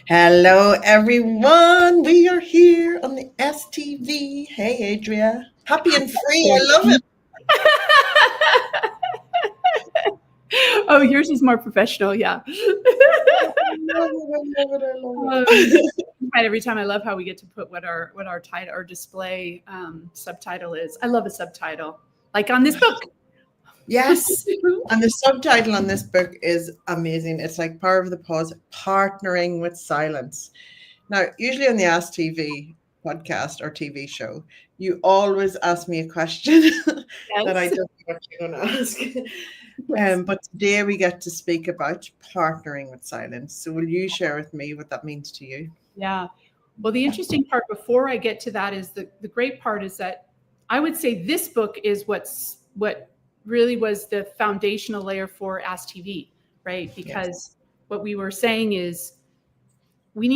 Hello, everyone. We are here on the STV. Hey, Adrea. Happy and free. I love it. Oh, yours is more professional. Yeah. I love it. I love it. Right. Every time I love how we get to put what our title or display subtitle is. I love a subtitle like on this book. Yes. And the subtitle on this book is amazing. It's like Power of the Pause, Partnering with Silence. Now, usually on the Ask TV podcast or TV show, you always ask me a question that I Yes. don't know what you're going to ask. Yes. But today we get to speak about partnering with silence. So will you share with me what that means to you? Yeah. Well, the interesting part before I get to that is the great part is that I would say this book is what really was the foundational layer for Ask TV, right? Because Yes. what we were saying is we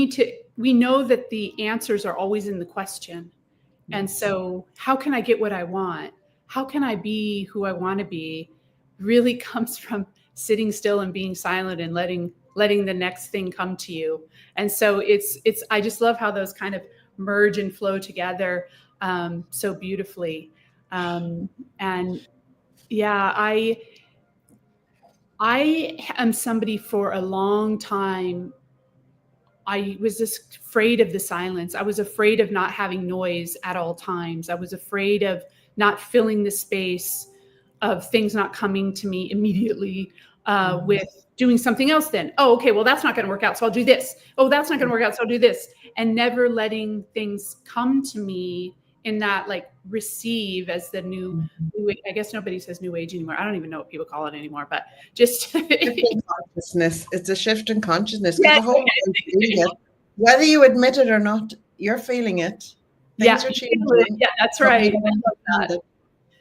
know that the answers are always in the question. And so how can I get what I want? How can I be who I want to be? Really comes from sitting still and being silent and letting the next thing come to you. And so it's I just love how those kind of merge and flow together so beautifully. And yeah, I am somebody for a long time. I was just afraid of the silence. I was afraid of not having noise at all times. I was afraid of not filling the space, of things not coming to me immediately with doing something else then. Oh, okay, well, that's not going to work out, so I'll do this. Oh, that's not going to work out, so I'll do this. And never letting things come to me in that like receive as the new I guess nobody says new age anymore. I don't even know what people call it anymore, but just Consciousness. It's a shift in consciousness because yes, the whole world is feeling it. Whether you admit it or not, you're feeling it. yeah, Things are changing. yeah, that's But we right. don't understand it. So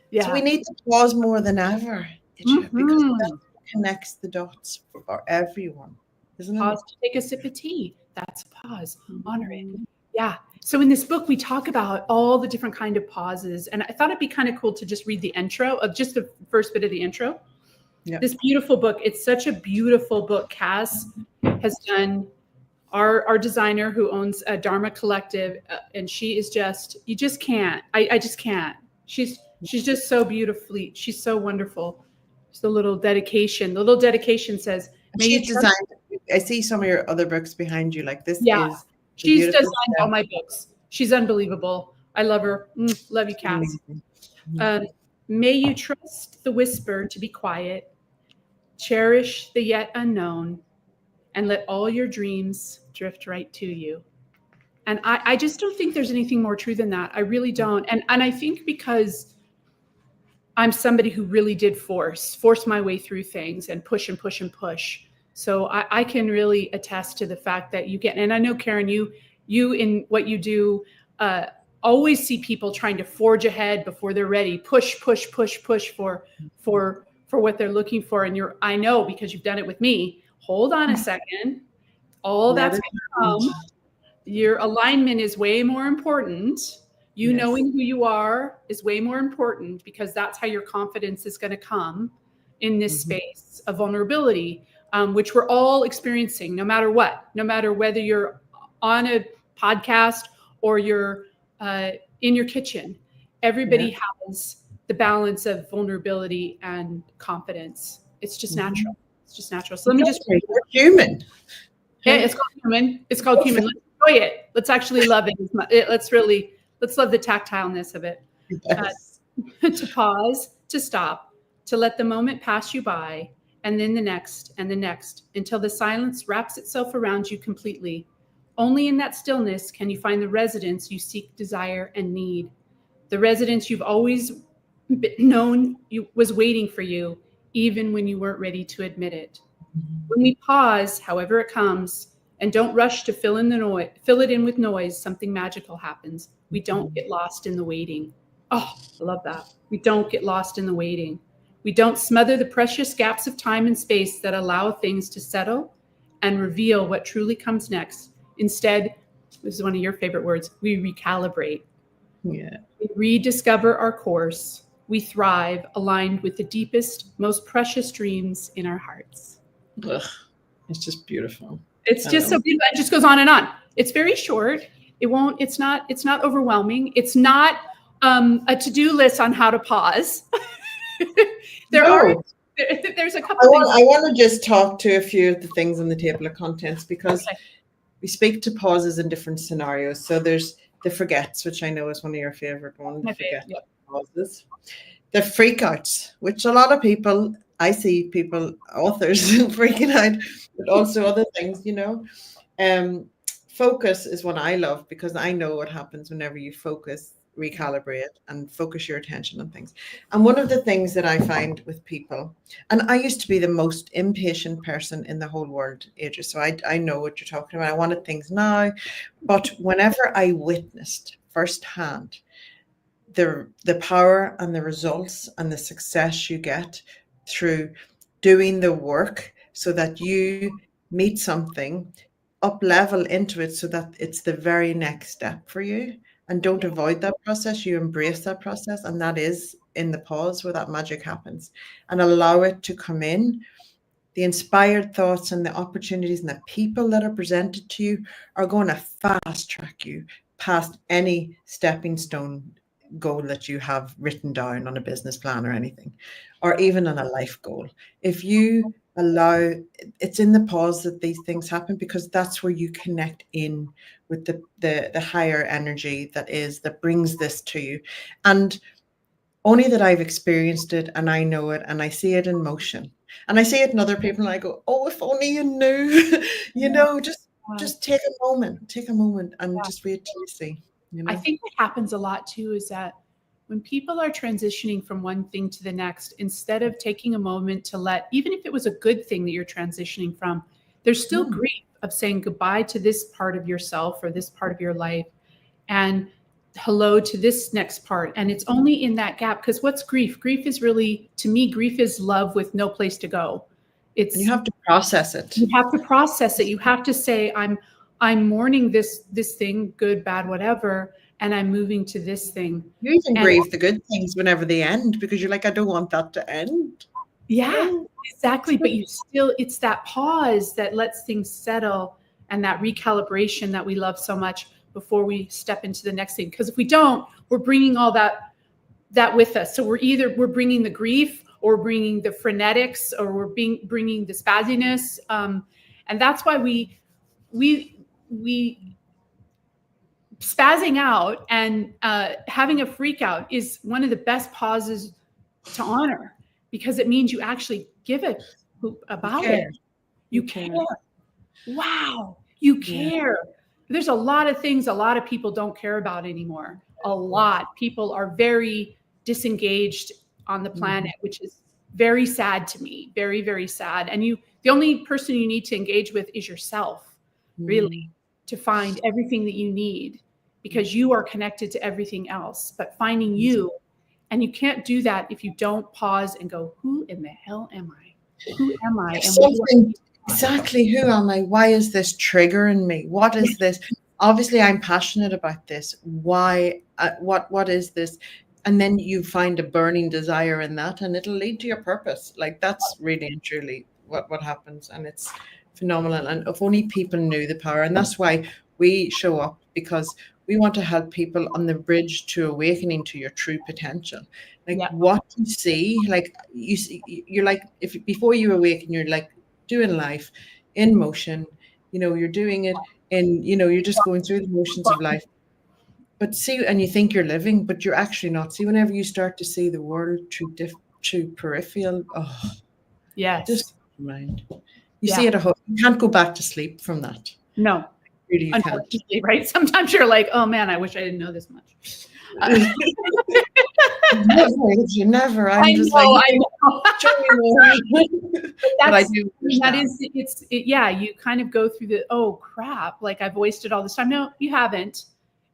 Yeah. we need to pause more than ever, Adria, because that Mhm. connects the dots for everyone, isn't it? Pause to take a sip of tea. That's a pause. Honor it. Yeah. So in this book, we talk about all the different kind of pauses, and I thought it'd be kind of cool to just read the intro of just the first bit of the intro. Yeah. This beautiful book. It's such a beautiful book. Cass has done. Our designer who owns a Dharma Collective, and she is just you just can't. I just can't. She's just so beautifully. She's so wonderful. Just a little dedication. The little dedication says, "May you She's trust." designed, I see some of your other books behind you. Like this Yeah, is a she's beautiful designed all step. my books. She's unbelievable. I love her. Love you, Cass. Amazing. May you trust the whisper to be quiet, cherish the yet unknown, and let all your dreams drift right to you. And I just don't think there's anything more true than that. I really don't. And I think because I'm somebody who really did force my way through things and push and push and push. So I can really attest to the fact that you get, and I know Karen, you in what you do, always see people trying to forge ahead before they're ready, push for what they're looking for. And I know because you've done it with me. Hold on a second. All Let that's it going to come. Your alignment is way more important. You Yes. knowing who you are is way more important because that's how your confidence is going to come in this space of vulnerability, which we're all experiencing, no matter what, no matter whether you're on a podcast or you're in your kitchen. Everybody has the balance of vulnerability and confidence. It's just natural. It's just natural. So let me just. We're human. Yeah, it's called human. It's called human. Let's enjoy it. Let's actually love it. Let's love the tactileness of it. Yes. To pause, to stop, to let the moment pass you by, and then the next and the next, until the silence wraps itself around you completely. Only in that stillness can you find the residence you seek, desire, and need. The residence you've always known was waiting for you, even when you weren't ready to admit it. When we pause, however it comes, and don't rush to fill it in with noise, something magical happens. We don't get lost in the waiting. Oh, I love that. We don't get lost in the waiting. We don't smother the precious gaps of time and space that allow things to settle and reveal what truly comes next. Instead, this is one of your favorite words, we recalibrate. Yeah. We rediscover our course. We thrive, aligned with the deepest, most precious dreams in our hearts. Ugh, it's just beautiful. It's I just so know. beautiful. It just goes on and on. It's very short. It's not overwhelming. It's not a to-do list on how to pause. there are, No, there's a couple things. I want to just talk to a few of the things on the table of contents because Okay, we speak to pauses in different scenarios. So there's the forgets, which I know is one of your favorite ones, the my favorite. forget Yep. pauses. The freakouts, which a lot of people, I see people, authors freaking out, but also other things. Um, Focus is one I love because I know what happens whenever you focus, recalibrate, and focus your attention on things. And one of the things that I find with people, and I used to be the most impatient person in the whole world, Adria, so I know what you're talking about. I wanted things now. But whenever I witnessed firsthand the power and the results and the success you get through doing the work so that you meet something, up level into it so that it's the very next step for you, and don't Yeah. avoid that process, you embrace that process, and that is in the pause where that magic happens, and allow it to come in. The inspired thoughts and the opportunities and the people that are presented to you are going to fast track you past any stepping stone goal that you have written down on a business plan or anything, or even on a life goal. If you allow, it's in the pause that these things happen, because that's where you connect in with the higher energy that brings this to you. And only that I've experienced it and I know it and I see it in motion. And I see it in other people and I go, oh, if only you knew, Yeah. just take a moment and just wait till you see, you I know. think what happens a lot too is that when people are transitioning from one thing to the next, instead of taking a moment to let, even if it was a good thing that you're transitioning from, there's still Mm. grief of saying goodbye to this part of yourself or this part of your life and hello to this next part. And it's only in that gap, because what's grief? Grief is really, to me, grief is love with no place to go. And you It's, have to process it. you have to process it. You have to say, I'm mourning this thing, good, bad, whatever, and I'm moving to this thing. You even And grieve the good things whenever they end because you're like, I don't want that to end. yeah, No. exactly. But you still, it's that pause that lets things settle, and that recalibration that we love so much before we step into the next thing. Because if we don't, we're bringing all that with us. So we're bringing the grief, or bringing the frenetics, or bringing the spazziness, and that's why we spazzing out and having a freak out is one of the best pauses to honor, because it means you actually give a hoop You about it. care. You You care. care. Wow, you Yeah. care. There's a lot of things a lot of people don't care about anymore. A lot. People are very disengaged on the planet, Mhm. which is very sad to me. Very, very sad. And the only person you need to engage with is yourself, Mm. really, to find everything that you need, because you are connected to everything else. But finding you, and you can't do that if you don't pause and go, who in the hell am I? Who am I? There's And what do I something need to find? exactly, who am I? Why is this triggering me? What Yeah. is this? Obviously, I'm passionate about this. Why? What is this? And then you find a burning desire in that, and it'll lead to your purpose. Like that's really and truly what happens, and it's phenomenal. And if only people knew the power, and that's why we show up, because we want to help people on the bridge to awakening to your true potential. Like Yeah. what you see, like you see, you're like, if before you awaken, you're like doing life in motion, you're doing it in, you're just going through the motions of life. But see, and you think you're living, but you're actually not. See, whenever you start to see the world through peripheral, oh, just Yes. mind. You Yeah. see it, you can't go back to sleep from that. No, Really, you can't. unfortunately, right? Sometimes you're like, oh man, I wish I didn't know this much. Never, you never. I I'm just like, know, I know. show me more. But But I that's, do I mean, that understand. is, yeah, you kind of go through the, oh crap, like I've wasted all this time. No, you haven't.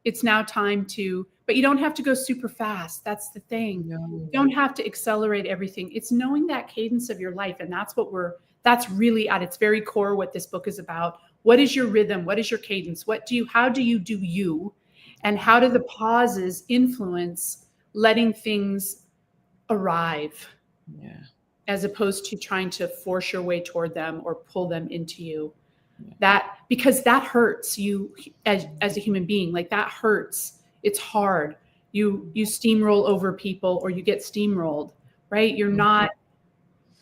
It's now time to, but you don't have to go super fast. That's the thing. You No. don't have to accelerate everything. It's knowing that cadence of your life. And that's really at its very core what this book is about. What is your rhythm? What is your cadence? How do you do you? And how do the pauses influence letting things arrive, Yeah. as opposed to trying to force your way toward them or pull them into you? That, because that hurts you as a human being, like that hurts. It's hard. You steamroll over people, or you get steamrolled, right? You're not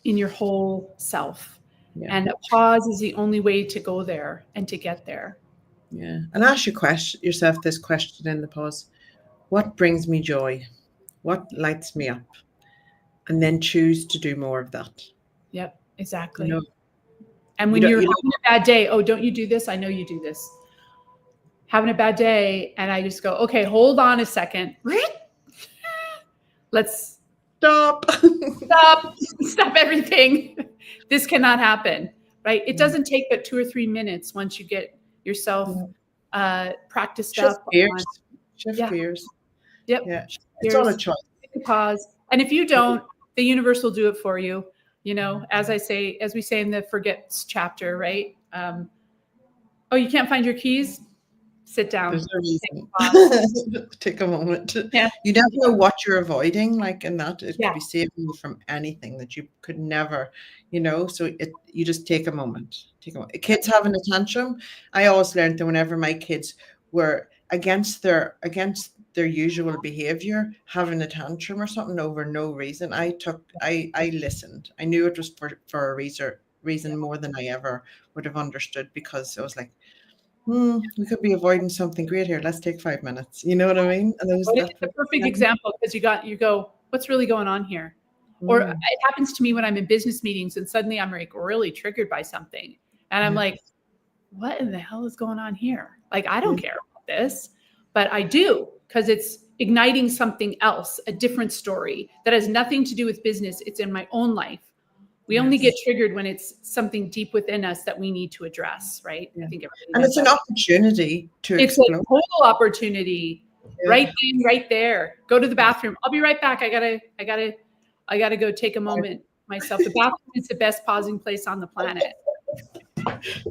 in your whole self. Yeah. And a pause is the only way to go there and to get there. Yeah. And ask yourself this question in the pause. What brings me joy? What lights me up? And then choose to do more of that. Yep, You exactly. know, And when you're having a bad day, oh, don't you do this? I know you do this. Having a bad day, and I just go, okay, hold on a second. Let's stop. stop everything. This cannot happen, right? It doesn't take but 2 or 3 minutes once you get yourself practiced Shift up. gears. Shift gears. Yep. Yeah. It's all a choice. Take a pause. And if you don't, the universe will do it for you. You know, as we say in the forgets chapter, right? Oh, you can't find your keys? Sit down. There's no reason. Take a moment. Yeah. You never know what you're avoiding, like in that. It could be saving you from anything that you could never, so you just take a moment. Kids having a tantrum. I always learned that whenever my kids were against their usual behavior, having a tantrum or something over no reason, I listened. I knew it was for a reason more than I ever would have understood, because I was like, we could be avoiding something great here. Let's take 5 minutes. You know what I mean? And it's a perfect example, because you go, what's really going on here? Or it happens to me when I'm in business meetings and suddenly I'm like really triggered by something. And I'm like, what in the hell is going on here? Like, I don't care about this, but I do, because it's igniting something else, a different story that has nothing to do with business. It's in my own life. We only get triggered when it's something deep within us that we need to address, right? Yeah. I think and it's an opportunity to explore. It's a total opportunity, right there. Go to the bathroom. I'll be right back. I gotta go take a moment myself. The bathroom is the best pausing place on the planet.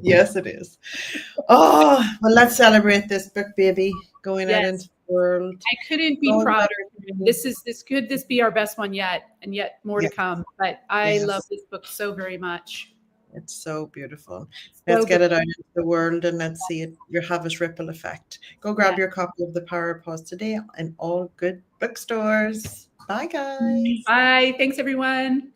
Yes, it is. Oh, well, let's celebrate this book, baby, going out into the world. I couldn't be prouder. Could this be our best one yet, and yet more to come. But I love this book so very much. It's so beautiful. Let's get it out into the world, and let's see it have its ripple effect. Go grab your copy of The Power of Pause today in all good bookstores. Bye, guys. Bye. Thanks, everyone.